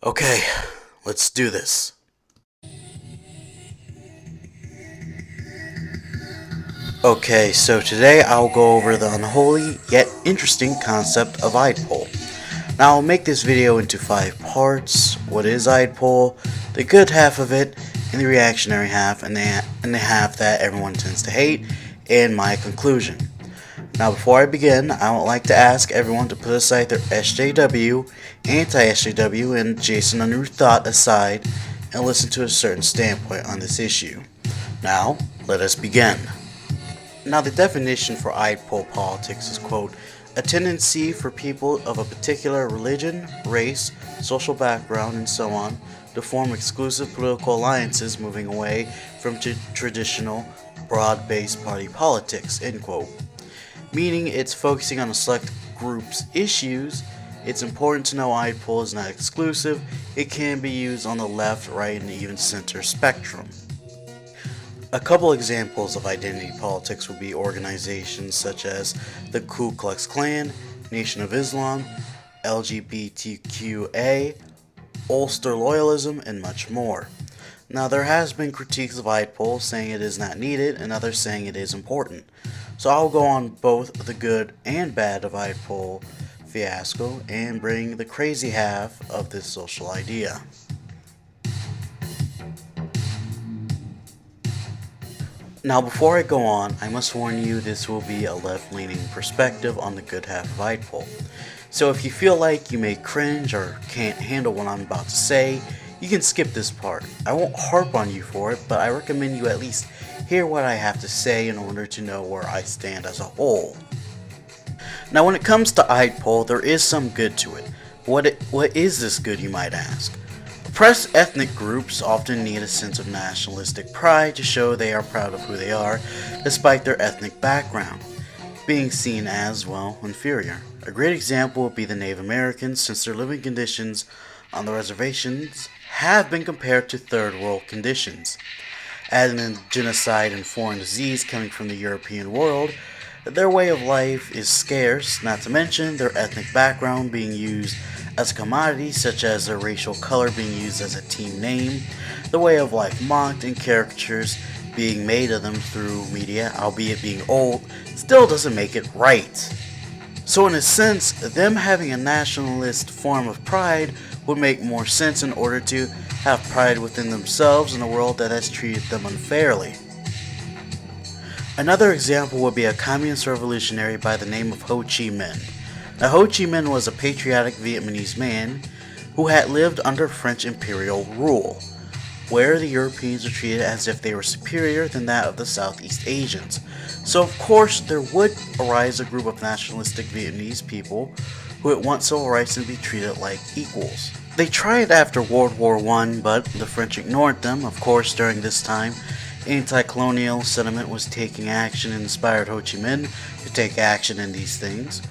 Okay, let's do this. Okay, so today I'll go over the unholy yet interesting concept of Eidpol. Now I'll make this video into 5 parts. What is Eidpol, the good half of it, and the reactionary half, and the half that everyone tends to hate, and my conclusion. Now before I begin, I would like to ask everyone to put aside their SJW, anti-SJW, and Jason Unruh thought aside, and listen to a certain standpoint on this issue. Now, let us begin. Now the definition for Eidpol politics is, quote, a tendency for people of a particular religion, race, social background, and so on to form exclusive political alliances moving away from traditional, broad-based party politics, end quote. Meaning it's focusing on a select group's issues. It's important to know Eidpol is not exclusive. It can be used on the left, right, and even center spectrum. A couple examples of identity politics would be organizations such as the Ku Klux Klan, Nation of Islam, LGBTQA, Ulster loyalism, and much more. Now there has been critiques of Eidpol saying it is not needed and others saying it is important. So I'll go on both the good and bad of Eidpol fiasco and bring the crazy half of this social idea. Now before I go on, I must warn you this will be a left-leaning perspective on the good half of Eidpol. So if you feel like you may cringe or can't handle what I'm about to say, you can skip this part. I won't harp on you for it, but I recommend you at least hear what I have to say in order to know where I stand as a whole. Now when it comes to Eidpol, there is some good to it. What is this good, you might ask? Oppressed ethnic groups often need a sense of nationalistic pride to show they are proud of who they are, despite their ethnic background, being seen as, well, inferior. A great example would be the Native Americans, since their living conditions on the reservations have been compared to third world conditions. Adding in genocide and foreign disease coming from the European world, their way of life is scarce, not to mention their ethnic background being used as a commodity, such as their racial color being used as a team name, the way of life mocked, and caricatures being made of them through media, albeit being old, still doesn't make it right. So in a sense, them having a nationalist form of pride would make more sense in order to have pride within themselves in a world that has treated them unfairly. Another example would be a communist revolutionary by the name of Ho Chi Minh. Now, Ho Chi Minh was a patriotic Vietnamese man who had lived under French imperial rule, where the Europeans were treated as if they were superior than that of the Southeast Asians. So of course there would arise a group of nationalistic Vietnamese people who would want civil rights and be treated like equals. They tried after World War I, but the French ignored them. Of course, during this time, anti-colonial sentiment was taking action and inspired Ho Chi Minh to take action in these things.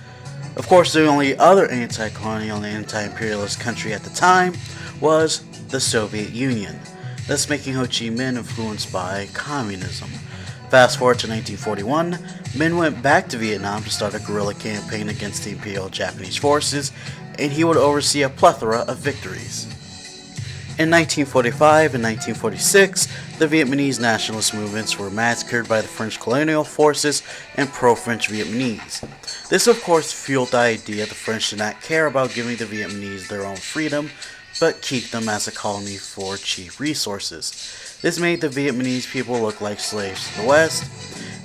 Of course, the only other anti-colonial and anti-imperialist country at the time was the Soviet Union, thus making Ho Chi Minh influenced by communism. Fast forward to 1941, Minh went back to Vietnam to start a guerrilla campaign against the Imperial Japanese forces, and he would oversee a plethora of victories. In 1945 and 1946, the Vietnamese nationalist movements were massacred by the French colonial forces and pro-French Vietnamese. This of course fueled the idea the French did not care about giving the Vietnamese their own freedom, but keep them as a colony for cheap resources. This made the Vietnamese people look like slaves to the West,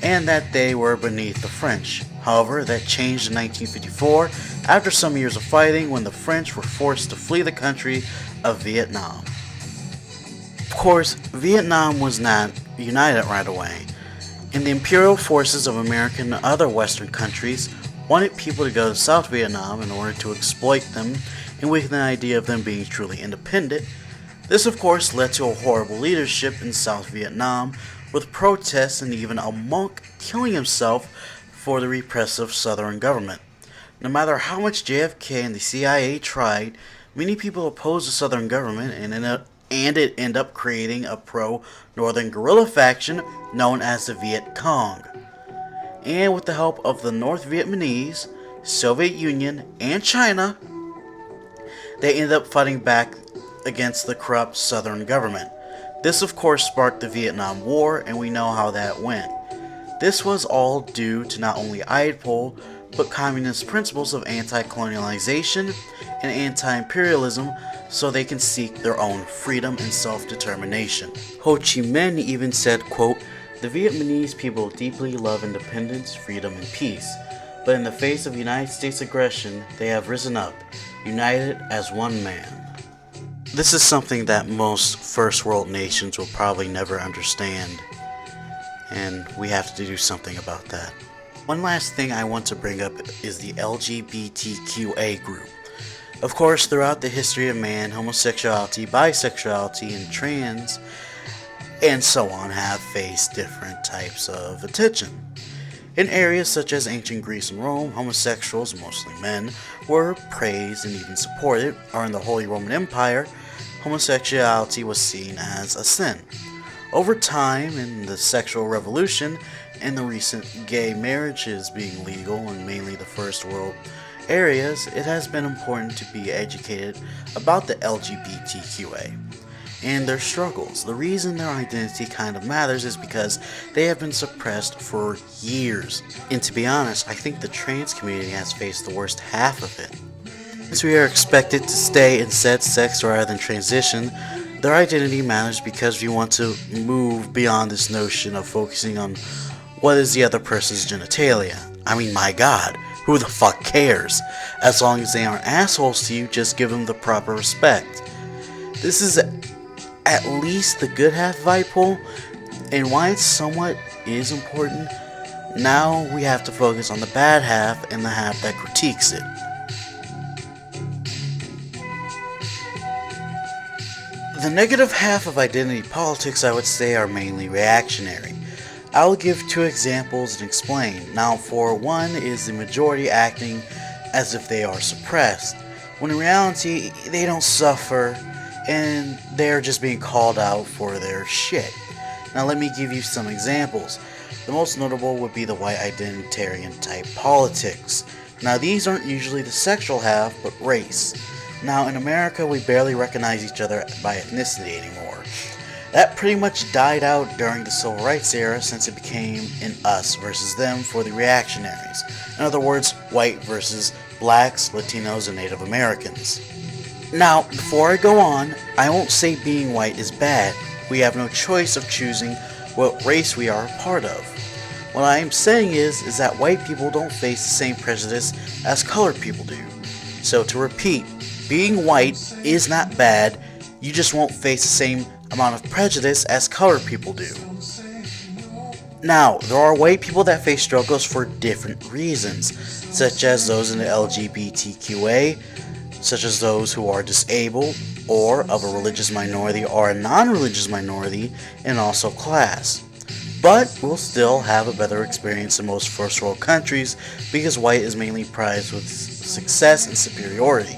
and that they were beneath the French. However, that changed in 1954 after some years of fighting when the French were forced to flee the country of Vietnam. Of course, Vietnam was not united right away, and the imperial forces of America and other Western countries wanted people to go to South Vietnam in order to exploit them and weaken the idea of them being truly independent. This of course led to a horrible leadership in South Vietnam, with protests and even a monk killing himself for the repressive Southern government. No matter how much JFK and the CIA tried, many people opposed the Southern government, and it ended up creating a pro-Northern guerrilla faction known as the Viet Cong. And with the help of the North Vietnamese, Soviet Union, and China, they ended up fighting back against the corrupt Southern government. This, of course, sparked the Vietnam War, and we know how that went. This was all due to not only Iapol, but communist principles of anti-colonialization and anti-imperialism, so they can seek their own freedom and self-determination. Ho Chi Minh even said, quote, "The Vietnamese people deeply love independence, freedom, and peace, but in the face of United States aggression, they have risen up, united as one man." This is something that most first world nations will probably never understand, and we have to do something about that. One last thing I want to bring up is the LGBTQA group. Of course, throughout the history of man, homosexuality, bisexuality, and trans, and so on, have faced different types of attention. In areas such as ancient Greece and Rome, homosexuals, mostly men, were praised and even supported, or in the Holy Roman Empire, homosexuality was seen as a sin. Over time, in the sexual revolution and the recent gay marriages being legal in mainly the first world areas, it has been important to be educated about the LGBTQA and their struggles. The reason their identity kind of matters is because they have been suppressed for years. And to be honest, I think the trans community has faced the worst half of it. Since we are expected to stay in said sex rather than transition, their identity matters because we want to move beyond this notion of focusing on what is the other person's genitalia. I mean, my god, who the fuck cares? As long as they aren't assholes to you, just give them the proper respect. This is at least the good half of Iapol, and why it somewhat is important, now we have to focus on the bad half and the half that critiques it. The negative half of identity politics, I would say, are mainly reactionary. I'll give two examples and explain. Now, for one is the majority acting as if they are suppressed, when in reality, they don't suffer, and they're just being called out for their shit. Now, let me give you some examples. The most notable would be the white identitarian type politics. Now, these aren't usually the sexual half, but race. Now, in America, we barely recognize each other by ethnicity anymore. That pretty much died out during the Civil Rights era, since it became an us versus them for the reactionaries. In other words, white versus blacks, Latinos, and Native Americans. Now, before I go on, I won't say being white is bad. We have no choice of choosing what race we are a part of. What I am saying is that white people don't face the same prejudice as colored people do. So to repeat, being white is not bad, you just won't face the same amount of prejudice as colored people do. Now, there are white people that face struggles for different reasons, such as those in the LGBTQA, such as those who are disabled, or of a religious minority or a non-religious minority, and also class. But we'll still have a better experience in most first world countries because white is mainly prized with success and superiority.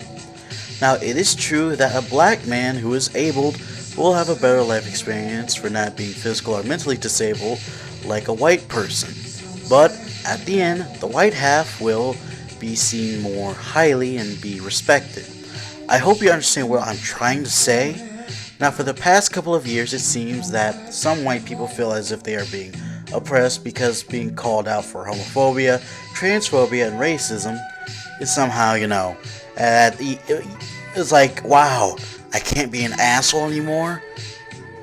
Now, it is true that a black man who is abled will have a better life experience for not being physical or mentally disabled like a white person. But at the end, the white half will be seen more highly and be respected. I hope you understand what I'm trying to say. Now, for the past couple of years, it seems that some white people feel as if they are being oppressed because being called out for homophobia, transphobia, and racism is somehow, it's like, wow, I can't be an asshole anymore.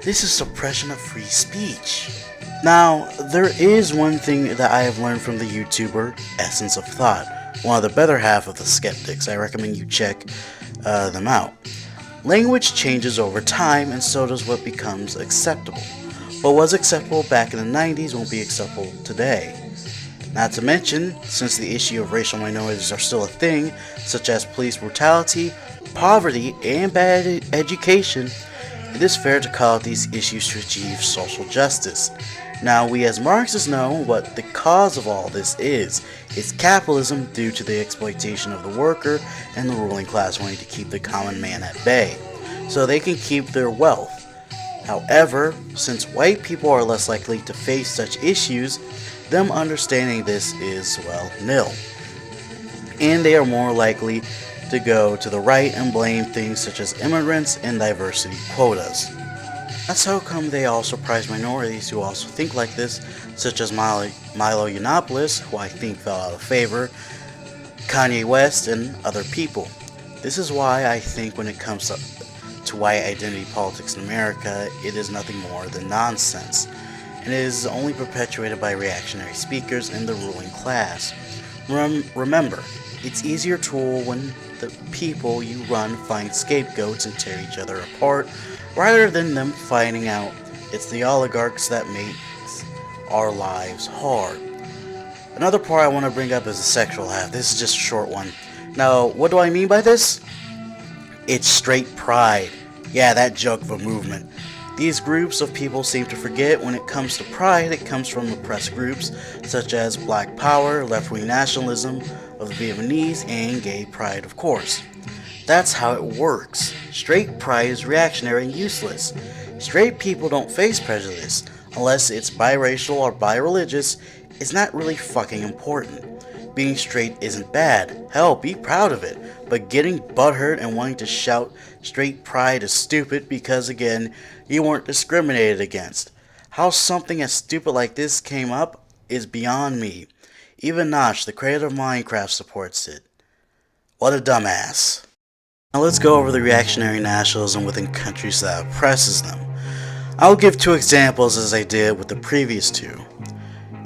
This is suppression of free speech. Now, there is one thing that I have learned from the YouTuber Essence of Thought, one of the better half of the skeptics. I recommend you check them out. Language changes over time, and so does what becomes acceptable. What was acceptable back in the 90s won't be acceptable today. Not to mention, since the issue of racial minorities are still a thing, such as police brutality, poverty, and bad education, it is fair to call out these issues to achieve social justice. Now, we as Marxists know what the cause of all this is. It's capitalism due to the exploitation of the worker and the ruling class wanting to keep the common man at bay, so they can keep their wealth. However, since white people are less likely to face such issues, them understanding this is, well, nil. And they are more likely to go to the right and blame things such as immigrants and diversity quotas. That's how come they also prize minorities who also think like this, such as Milo Yiannopoulos, who I think fell out of favor, Kanye West, and other people. This is why I think when it comes to white identity politics in America, it is nothing more than nonsense, and it is only perpetuated by reactionary speakers and the ruling class. Remember, it's easier tool when the people you run find scapegoats and tear each other apart, rather than them finding out it's the oligarchs that make our lives hard. Another part I want to bring up is the sexual half. This is just a short one. Now, what do I mean by this? It's straight pride. Yeah, that joke of a movement. These groups of people seem to forget when it comes to pride, it comes from oppressed groups such as Black Power, left-wing nationalism of the Vietnamese, and gay pride, of course. That's how it works. Straight pride is reactionary and useless. Straight people don't face prejudice. Unless it's biracial or bireligious, it's not really fucking important. Being straight isn't bad. Hell, be proud of it. But getting butthurt and wanting to shout straight pride is stupid because, again, you weren't discriminated against. How something as stupid like this came up is beyond me. Even Notch, the creator of Minecraft, supports it. What a dumbass. Now let's go over the reactionary nationalism within countries that oppresses them. I'll give two examples as I did with the previous two.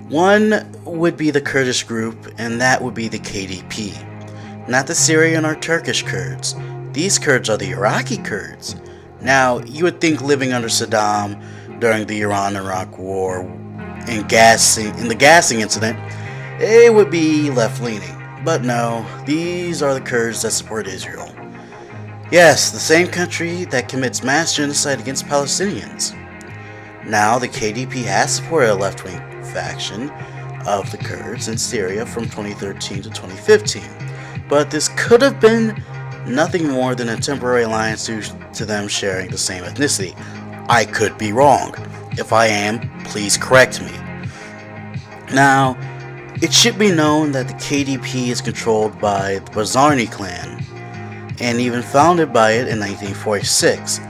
One would be the Kurdish group, and that would be the KDP. Not the Syrian or Turkish Kurds. These Kurds are the Iraqi Kurds. Now, you would think living under Saddam during the Iran-Iraq War and the gassing incident, it would be left-leaning. But no, these are the Kurds that support Israel. Yes, the same country that commits mass genocide against Palestinians. Now, the KDP has supported a left-wing faction of the Kurds in Syria from 2013 to 2015, but this could have been nothing more than a temporary alliance due to them sharing the same ethnicity. I could be wrong. If I am, please correct me. Now, it should be known that the KDP is controlled by the Barzani clan, and even founded by it in 1946.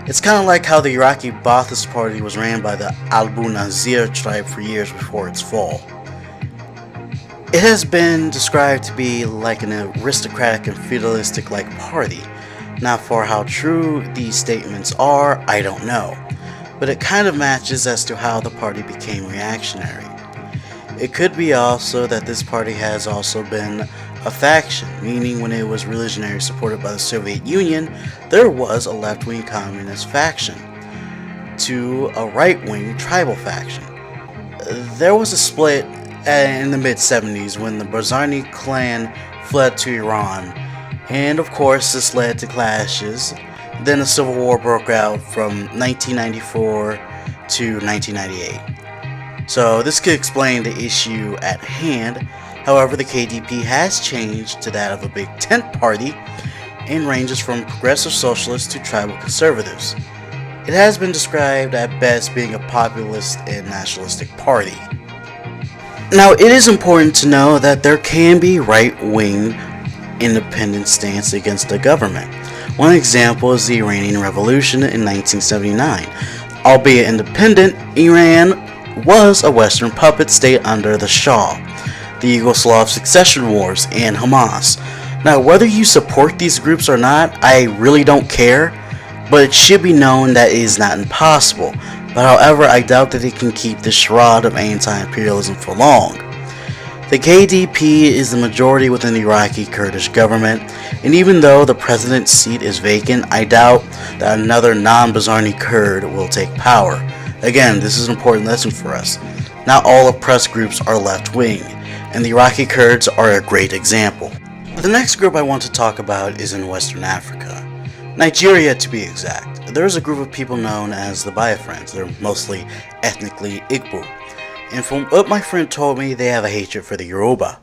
It's kind of like how the Iraqi Ba'athist Party was ran by the Abu Nazir tribe for years before its fall. It has been described to be like an aristocratic and feudalistic-like party. Now, for how true these statements are, I don't know, but it kind of matches as to how the party became reactionary. It could be also that this party has also been a faction, meaning when it was religionary supported by the Soviet Union, there was a left-wing communist faction to a right-wing tribal faction. There was a split in the mid-70s when the Barzani clan fled to Iran, and of course this led to clashes. Then a civil war broke out from 1994 to 1998. So this could explain the issue at hand. However, the KDP has changed to that of a big tent party and ranges from progressive socialists to tribal conservatives. It has been described at best being a populist and nationalistic party. Now, it is important to know that there can be right-wing independent stance against the government. One example is the Iranian Revolution in 1979. Albeit independent, Iran was a Western puppet state under the Shah, the Yugoslav succession wars, and Hamas. Now, whether you support these groups or not, I really don't care, but it should be known that it is not impossible. But however, I doubt that it can keep the charade of anti-imperialism for long. The KDP is the majority within the Iraqi Kurdish government, and even though the president's seat is vacant, I doubt that another non-Barzani Kurd will take power. Again, this is an important lesson for us. Not all oppressed groups are left-wing, and the Iraqi Kurds are a great example. The next group I want to talk about is in Western Africa. Nigeria, to be exact. There is a group of people known as the Biafrans. They're mostly ethnically Igbo. And from what my friend told me, they have a hatred for the Yoruba.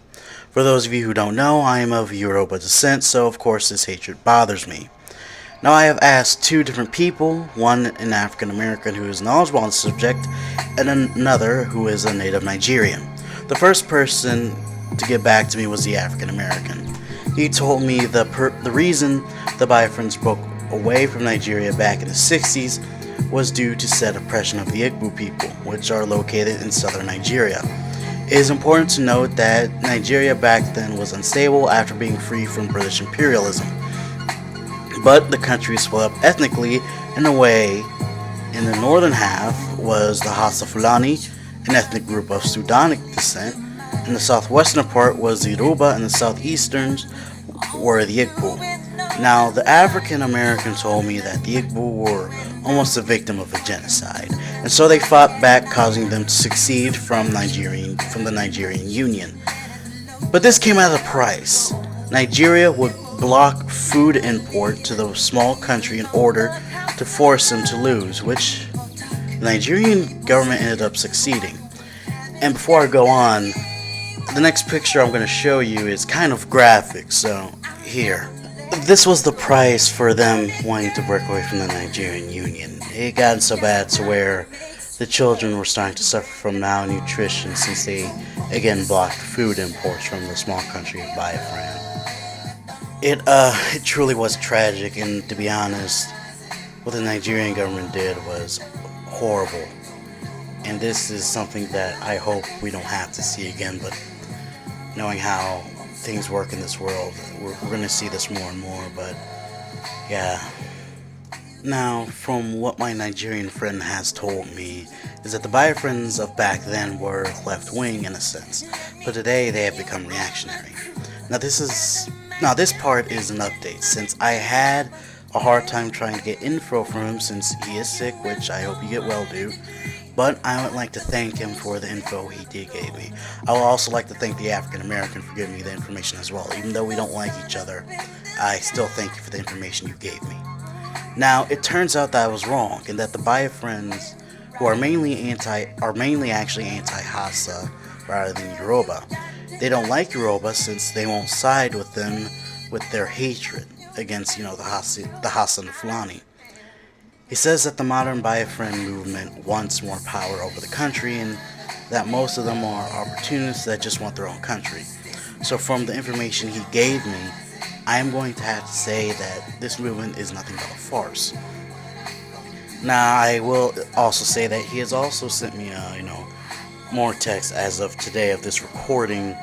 For those of you who don't know, I am of Yoruba descent, so of course this hatred bothers me. Now, I have asked two different people, one an African American who is knowledgeable on the subject, and another who is a native Nigerian. The first person to get back to me was the African American. He told me the reason the Biafrans broke away from Nigeria back in the 60s was due to said oppression of the Igbo people, which are located in southern Nigeria. It is important to note that Nigeria back then was unstable after being free from British imperialism. But the country split up ethnically in a way. In the northern half was the Hausa Fulani, an ethnic group of Sudanic descent. In the southwestern part was the Yoruba, and the southeasterns were the Igbo. Now, the African American told me that the Igbo were almost a victim of a genocide, and so they fought back, causing them to secede from the Nigerian Union. But this came at a price. Nigeria would block food import to the small country in order to force them to lose, which the Nigerian government ended up succeeding. And before I go on, the next picture I'm going to show you is kind of graphic, so here. This was the price for them wanting to break away from the Nigerian Union. It got so bad to where the children were starting to suffer from malnutrition since they again blocked food imports from the small country of Biafran. It truly was tragic, and to be honest, what the Nigerian government did was horrible. And this is something that I hope we don't have to see again, but knowing how things work in this world, we're going to see this more and more, but yeah. Now, from what my Nigerian friend has told me, is that the Biafrans of back then were left-wing in a sense, but today they have become reactionary. Now this part is an update, since I had a hard time trying to get info from him since he is sick, which I hope you get well, dude. But I would like to thank him for the info he did give me. I would also like to thank the African American for giving me the information as well. Even though we don't like each other, I still thank you for the information you gave me. Now, it turns out that I was wrong, and that the Biafrans, who are mainly actually anti-Hausa rather than Yoruba. They don't like Yoruba since they won't side with them with their hatred against, the Hausa and the Fulani. He says that the modern Biafran movement wants more power over the country, and that most of them are opportunists that just want their own country. So from the information he gave me, I am going to have to say that this movement is nothing but a farce. Now, I will also say that he has also sent me, more text as of today of this recording,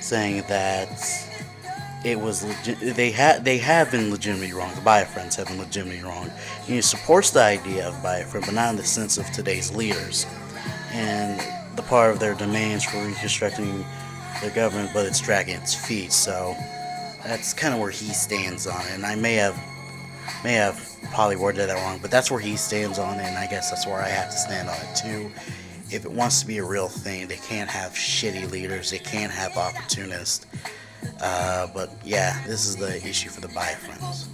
saying that it was they have been legitimately wrong. The Biafrans have been legitimately wrong. And he supports the idea of Biafran, but not in the sense of today's leaders and the part of their demands for reconstructing their government, but it's dragging its feet. So that's kind of where he stands on it. And I may have probably worded that wrong, but that's where he stands on it, and I guess that's where I have to stand on it too. If it wants to be a real thing, they can't have shitty leaders, they can't have opportunists. But yeah, this is the issue for the Biafrans.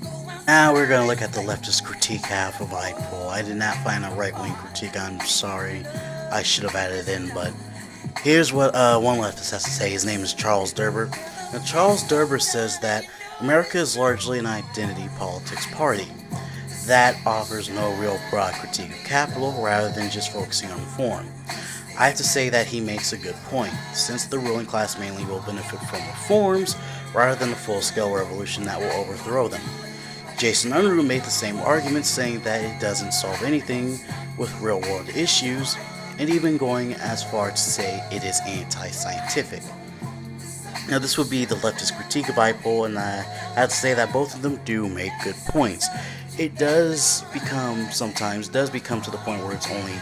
Now we're going to look at the leftist critique half of IPOL. I did not find a right-wing critique, I'm sorry. I should have added it in, but here's what one leftist has to say. His name is Charles Derber. Now, Charles Derber says that America is largely an identity politics party that offers no real broad critique of capital rather than just focusing on reform. I have to say that he makes a good point, since the ruling class mainly will benefit from reforms rather than a full-scale revolution that will overthrow them. Jason Unruh made the same argument, saying that it doesn't solve anything with real-world issues, and even going as far to say it is anti-scientific. Now, this would be the leftist critique of IPOL, and I have to say that both of them do make good points. It does become to the point where it's only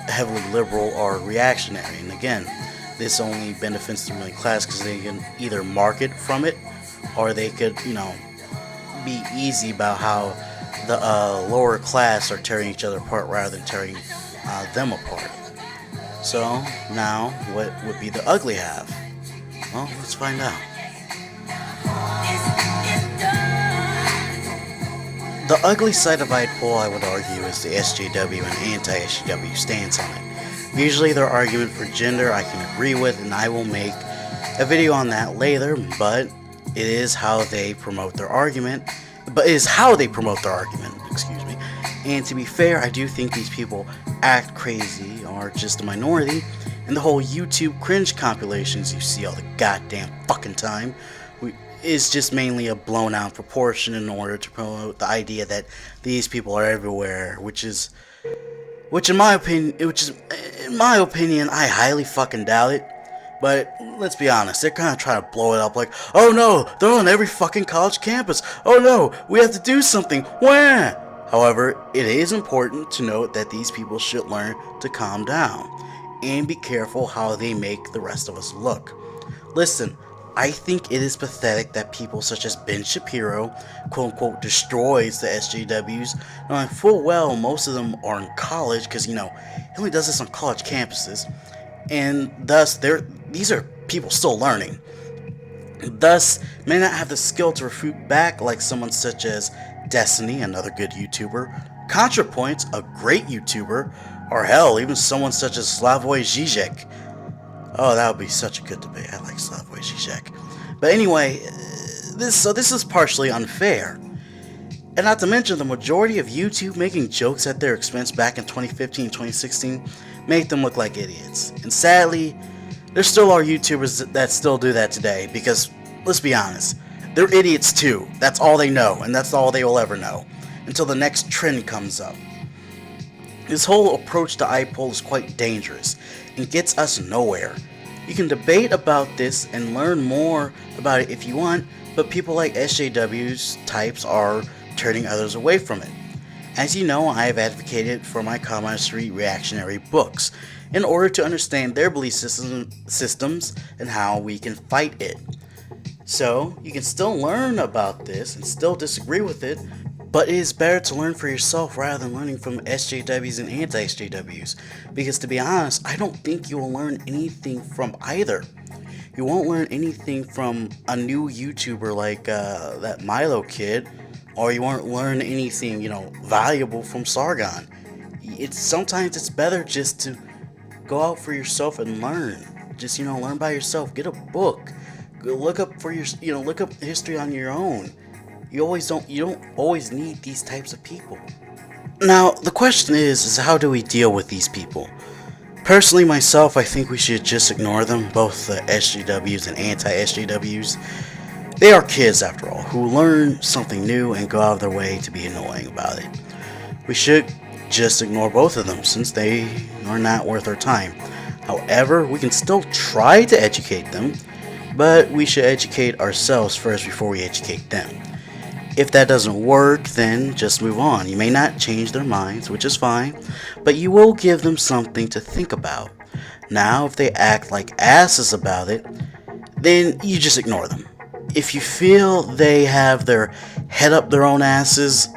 heavily liberal or reactionary, and again, this only benefits the ruling class because they can either market from it, or they could, be easy about how the lower class are tearing each other apart rather than tearing them apart. So now, what would be the ugly half? Well, let's find out. The ugly side of IPOL, I would argue, is the SJW and anti-SJW stance on it. Usually their argument for gender I can agree with, and I will make a video on that later, but it is how they promote their argument. Excuse me. And to be fair, I do think these people act crazy, or just a minority, and the whole YouTube cringe compilations you see all the goddamn fucking time. is just mainly a blown out proportion in order to promote the idea that these people are everywhere, which in my opinion, I highly fucking doubt it. But let's be honest, they're kind of trying to blow it up like, oh no, they're on every fucking college campus. Oh no, we have to do something. Wah! However, it is important to note that these people should learn to calm down and be careful how they make the rest of us look. Listen, I think it is pathetic that people such as Ben Shapiro, quote unquote, destroys the SJWs, knowing full well most of them are in college because, he only does this on college campuses, and thus these are people still learning. Thus, may not have the skill to refute back like someone such as Destiny, another good YouTuber, ContraPoints, a great YouTuber, or hell, even someone such as Slavoj Žižek. Oh, that would be such a good debate. I like Slavoj Žižek. But anyway, this is partially unfair. And not to mention, the majority of YouTube making jokes at their expense back in 2015 2016 made them look like idiots. And sadly, there still are YouTubers that still do that today because, let's be honest, they're idiots too. That's all they know, and that's all they will ever know, until the next trend comes up. This whole approach to iPoll is quite dangerous and gets us nowhere. You can debate about this and learn more about it if you want, but people like SJW's types are turning others away from it. As you know, I have advocated for my commonistry reactionary books in order to understand their belief systems and how we can fight it. So, you can still learn about this and still disagree with it, but it is better to learn for yourself rather than learning from SJWs and anti-SJWs. Because to be honest, I don't think you will learn anything from either. You won't learn anything from a new YouTuber like that Milo kid, or you won't learn anything, valuable from Sargon. Sometimes it's better just to go out for yourself and learn. Just, learn by yourself. Get a book. Go look up look up history on your own. You don't always need these types of people. Now, the question is how do we deal with these people? Personally, myself, I think we should just ignore them, both the SJWs and anti-SJWs. They are kids, after all, who learn something new and go out of their way to be annoying about it. We should just ignore both of them, since they are not worth our time. However, we can still try to educate them, but we should educate ourselves first before we educate them. If that doesn't work, then just move on. You may not change their minds, which is fine, but you will give them something to think about. Now, if they act like asses about it, then you just ignore them. If you feel they have their head up their own asses,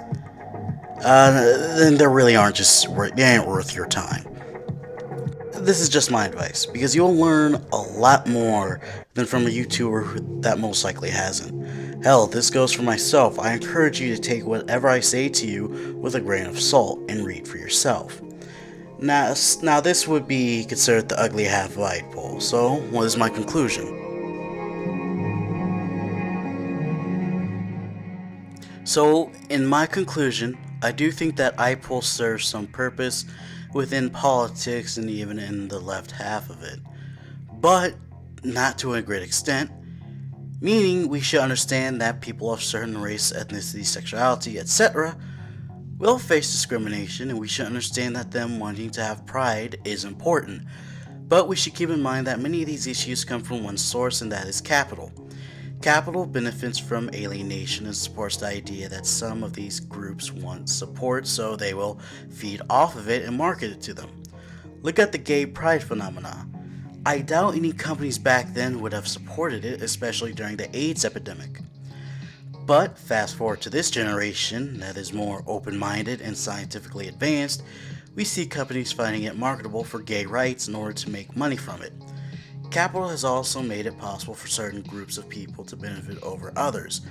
then they really they ain't worth your time. This is just my advice, because you'll learn a lot more than from a YouTuber that most likely hasn't. Hell, this goes for myself. I encourage you to take whatever I say to you with a grain of salt and read for yourself. Now this would be considered the ugly half of iPoll, so what is my conclusion? So, in my conclusion, I do think that iPoll serves some purpose within politics and even in the left half of it, but not to a great extent, meaning we should understand that people of certain race, ethnicity, sexuality, etc. will face discrimination, and we should understand that them wanting to have pride is important, but we should keep in mind that many of these issues come from one source, and that is capital. Capital benefits from alienation and supports the idea that some of these groups want support, so they will feed off of it and market it to them. Look at the gay pride phenomena. I doubt any companies back then would have supported it, especially during the AIDS epidemic. But fast forward to this generation that is more open-minded and scientifically advanced, we see companies finding it marketable for gay rights in order to make money from it. Capital has also made it possible for certain groups of people to benefit over others.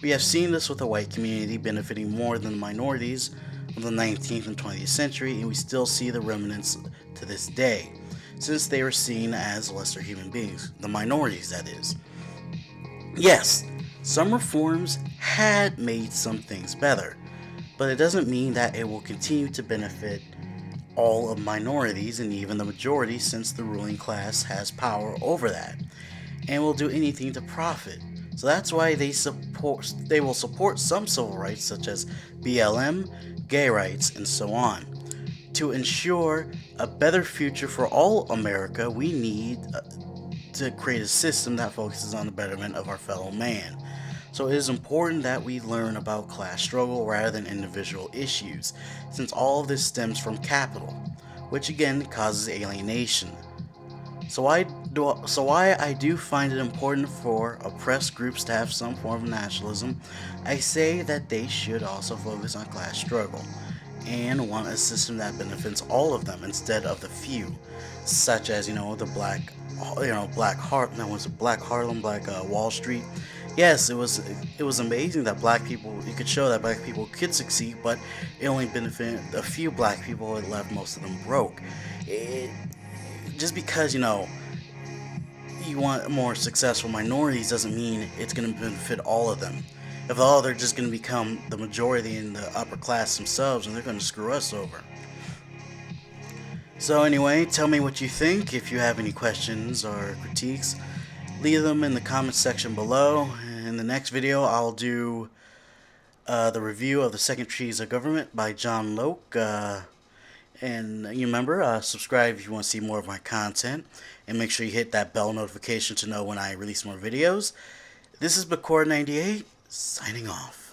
We have seen this with the white community benefiting more than the minorities of the 19th and 20th century, and we still see the remnants to this day, since they were seen as lesser human beings, the minorities that is. Yes, some reforms had made some things better, but it doesn't mean that it will continue to benefit all of minorities and even the majority, since the ruling class has power over that and will do anything to profit. So that's why they will support some civil rights such as BLM, gay rights, and so on. To ensure a better future for all America, we need to create a system that focuses on the betterment of our fellow man. So it is important that we learn about class struggle rather than individual issues, since all of this stems from capital, which again causes alienation. So why I do find it important for oppressed groups to have some form of nationalism, I say that they should also focus on class struggle and want a system that benefits all of them instead of the few, such as the Black Heart, no, was it Black Harlem, Black Wall Street. Yes, it was amazing that black people, you could show that black people could succeed, but it only benefited a few black people. It left most of them broke. It, just because you want more successful minorities doesn't mean it's going to benefit all of them. If all, they're just going to become the majority in the upper class themselves, and they're going to screw us over. So anyway, tell me what you think. If you have any questions or critiques, leave them in the comments section below. In the next video, I'll do the review of The Second Treatise of Government by John Locke. And you remember, subscribe if you want to see more of my content. And make sure you hit that bell notification to know when I release more videos. This is Bakor98, signing off.